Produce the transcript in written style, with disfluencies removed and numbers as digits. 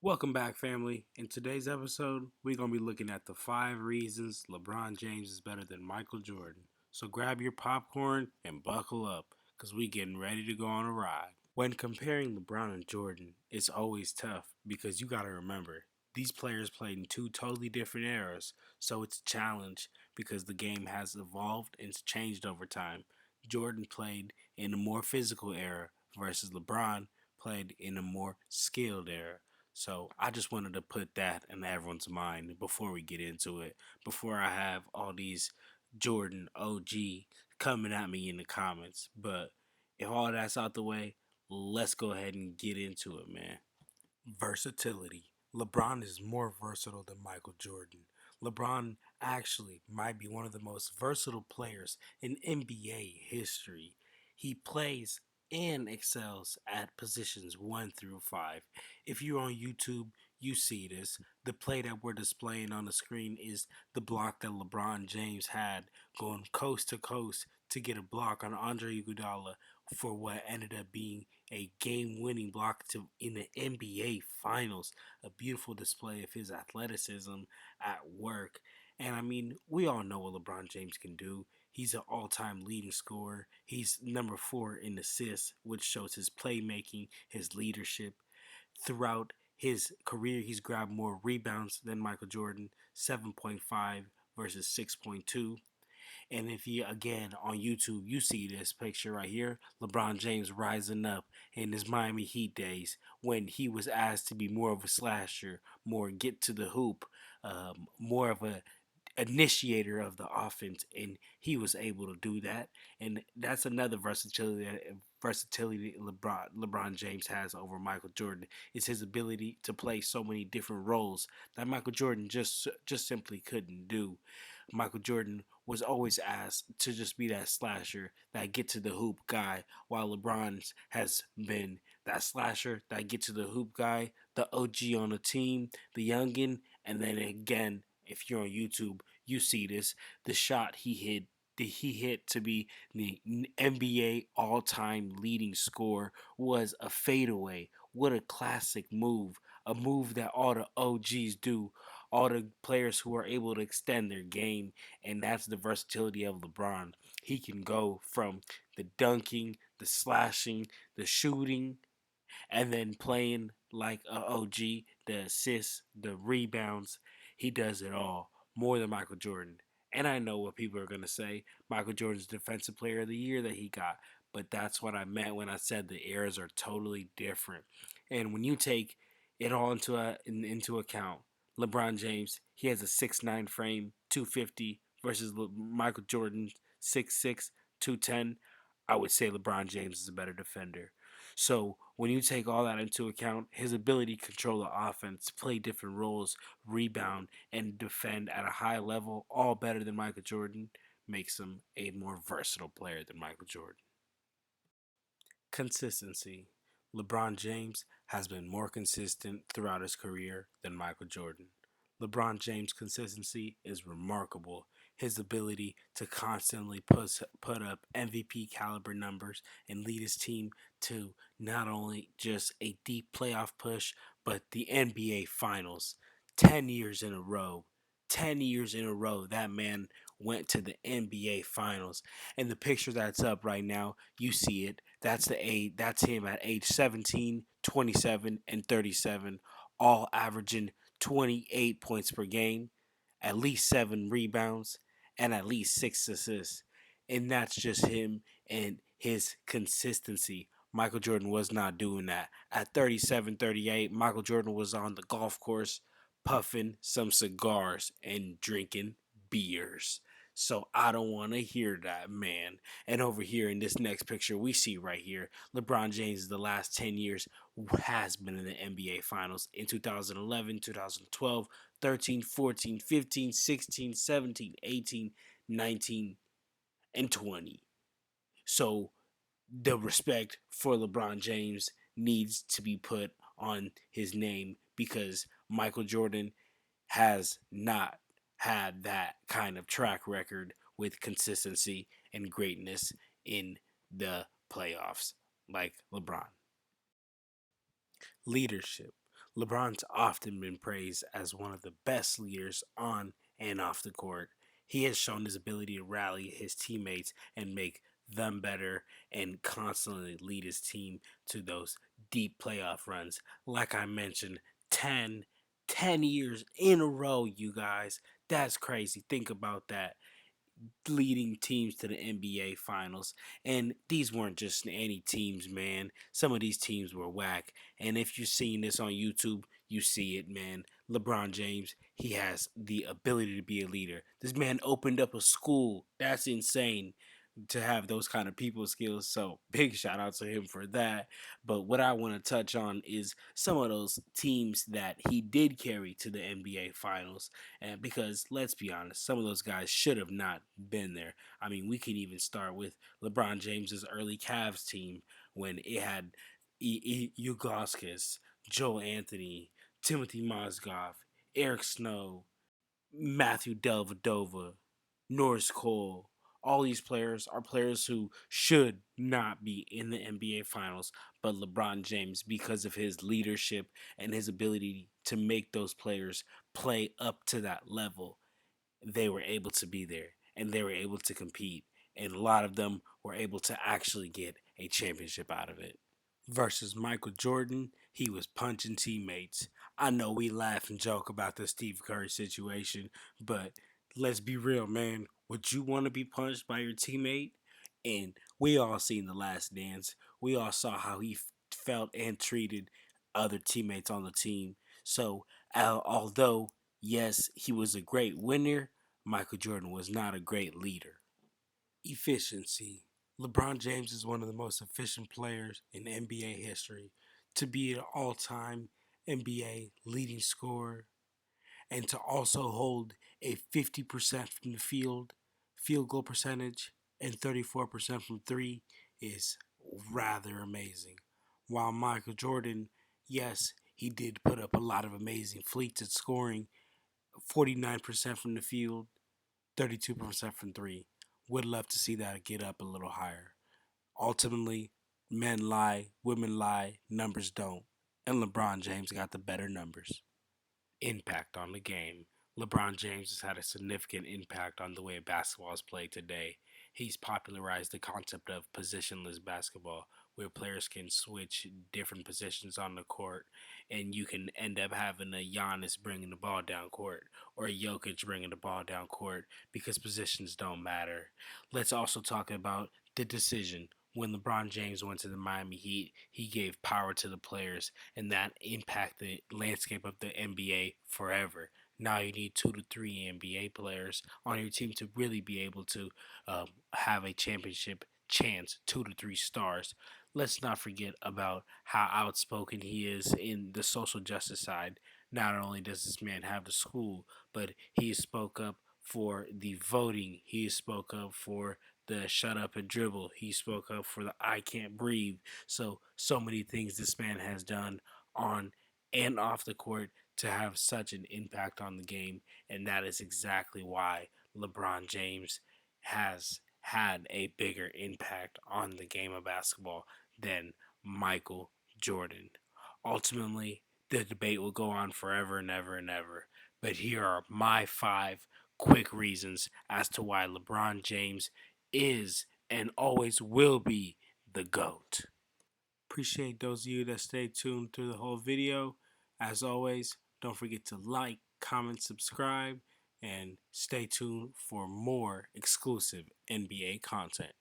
Welcome back, family. In today's episode, we're going to be looking at the 5 reasons LeBron James is better than Michael Jordan. So grab your popcorn and buckle up, because we getting ready to go on a ride. When comparing LeBron and Jordan, it's always tough because you got to remember, these players played in two totally different eras, so it's a challenge because the game has evolved and it's changed over time. Jordan played in a more physical era versus LeBron played in a more skilled era. So I just wanted to put that in everyone's mind before we get into it, before I have all these Jordan OG coming at me in the comments. But if all that's out the way, let's go ahead and get into it, man. Versatility. LeBron is more versatile than Michael Jordan. LeBron actually might be one of the most versatile players in NBA history. He plays and excels at positions 1 through 5. If you're on YouTube, you see this. The play that we're displaying on the screen is the block that LeBron James had going coast to coast to get a block on Andre Iguodala for what ended up being a game-winning block in the NBA Finals. A beautiful display of his athleticism at work. And I mean, we all know what LeBron James can do. He's an all-time leading scorer. He's number 4 in assists, which shows his playmaking, his leadership. Throughout his career, he's grabbed more rebounds than Michael Jordan, 7.5 versus 6.2. And if you, again, on YouTube, you see this picture right here, LeBron James rising up in his Miami Heat days when he was asked to be more of a slasher, more get to the hoop, more of a initiator of the offense, and he was able to do that. And that's another versatility LeBron James has over Michael Jordan is his ability to play so many different roles that Michael Jordan just simply couldn't do. Michael Jordan was always asked to just be that slasher, that get to the hoop guy, while LeBron has been that slasher, that get to the hoop guy, the OG on the team, the youngin, and then again, if you're on YouTube, you see this. The shot he hit to be the NBA all-time leading scorer was a fadeaway. What a classic move. A move that all the OGs do, all the players who are able to extend their game, and that's the versatility of LeBron. He can go from the dunking, the slashing, the shooting, and then playing like a OG, the assists, the rebounds. He does it all more than Michael Jordan. And I know what people are going to say. Michael Jordan's Defensive Player of the Year that he got. But that's what I meant when I said the eras are totally different. And when you take it all into account, LeBron James, he has a 6'9 frame, 250 versus Michael Jordan's 6'6, 210. I would say LeBron James is a better defender. So when you take all that into account, his ability to control the offense, play different roles, rebound, and defend at a high level, all better than Michael Jordan, makes him a more versatile player than Michael Jordan. Consistency. LeBron James has been more consistent throughout his career than Michael Jordan. LeBron James' consistency is remarkable. His ability to constantly put up MVP caliber numbers and lead his team to not only just a deep playoff push, but the NBA Finals. 10 years in a row. 10 years in a row, that man went to the NBA Finals. And the picture that's up right now, you see it. That's him at age 17, 27, and 37, all averaging 28 points per game, at least 7 rebounds, and at least 6 assists. And that's just him and his consistency. Michael Jordan was not doing that. At 37, 38, Michael Jordan was on the golf course puffing some cigars and drinking beers. So I don't want to hear that, man. And over here in this next picture we see right here, LeBron James the last 10 years has been in the NBA Finals in 2011, 2012, 13, 14, 15, 16, 17, 18, 19, and 20. So the respect for LeBron James needs to be put on his name because Michael Jordan has not had that kind of track record with consistency and greatness in the playoffs like LeBron. Leadership. LeBron's often been praised as one of the best leaders on and off the court. He has shown his ability to rally his teammates and make them better and constantly lead his team to those deep playoff runs. Like I mentioned, 10 years in a row, you guys. That's crazy. Think about that, leading teams to the NBA Finals. And these weren't just any teams, man. Some of these teams were whack. And if you're seeing this on YouTube, you see it, man. LeBron James, he has the ability to be a leader. This man opened up a school. That's insane to have those kind of people skills. So big shout out to him for that. But what I want to touch on is some of those teams that he did carry to the NBA Finals. And because let's be honest, some of those guys should have not been there. I mean, we can even start with LeBron James's early Cavs team when it had Ugoskis, Joe Anthony, Timothy Mozgov, Eric Snow, Matthew Dellavedova, Norris Cole. All these players are players who should not be in the NBA Finals, but LeBron James, because of his leadership and his ability to make those players play up to that level, they were able to be there and they were able to compete. And a lot of them were able to actually get a championship out of it. Versus Michael Jordan, he was punching teammates. I know we laugh and joke about the Steve Curry situation, but let's be real, man. Would you want to be punched by your teammate? And we all seen The Last Dance. We all saw how he felt and treated other teammates on the team. So, although, yes, he was a great winner, Michael Jordan was not a great leader. Efficiency. LeBron James is one of the most efficient players in NBA history. To be an all time NBA leading scorer and to also hold a 50% from the field goal percentage, and 34% from three is rather amazing. While Michael Jordan, yes, he did put up a lot of amazing fleets at scoring, 49% from the field, 32% from three. Would love to see that get up a little higher. Ultimately, men lie, women lie, numbers don't. And LeBron James got the better numbers. Impact on the game. LeBron James has had a significant impact on the way basketball is played today. He's popularized the concept of positionless basketball, where players can switch different positions on the court, and you can end up having a Giannis bringing the ball down court or a Jokic bringing the ball down court because positions don't matter. Let's also talk about the decision. When LeBron James went to the Miami Heat, he gave power to the players, and that impacted the landscape of the NBA forever. Now you need 2 to 3 NBA players on your team to really be able to have a championship chance. 2 to 3 stars. Let's not forget about how outspoken he is in the social justice side. Not only does this man have the school, but he spoke up for the voting. He spoke up for the shut up and dribble. He spoke up for the I can't breathe. So many things this man has done on and off the court to have such an impact on the game, and that is exactly why LeBron James has had a bigger impact on the game of basketball than Michael Jordan. Ultimately, the debate will go on forever and ever and ever. But here are my 5 quick reasons as to why LeBron James is and always will be the GOAT. Appreciate those of you that stayed tuned through the whole video. As always, don't forget to like, comment, subscribe, and stay tuned for more exclusive NBA content.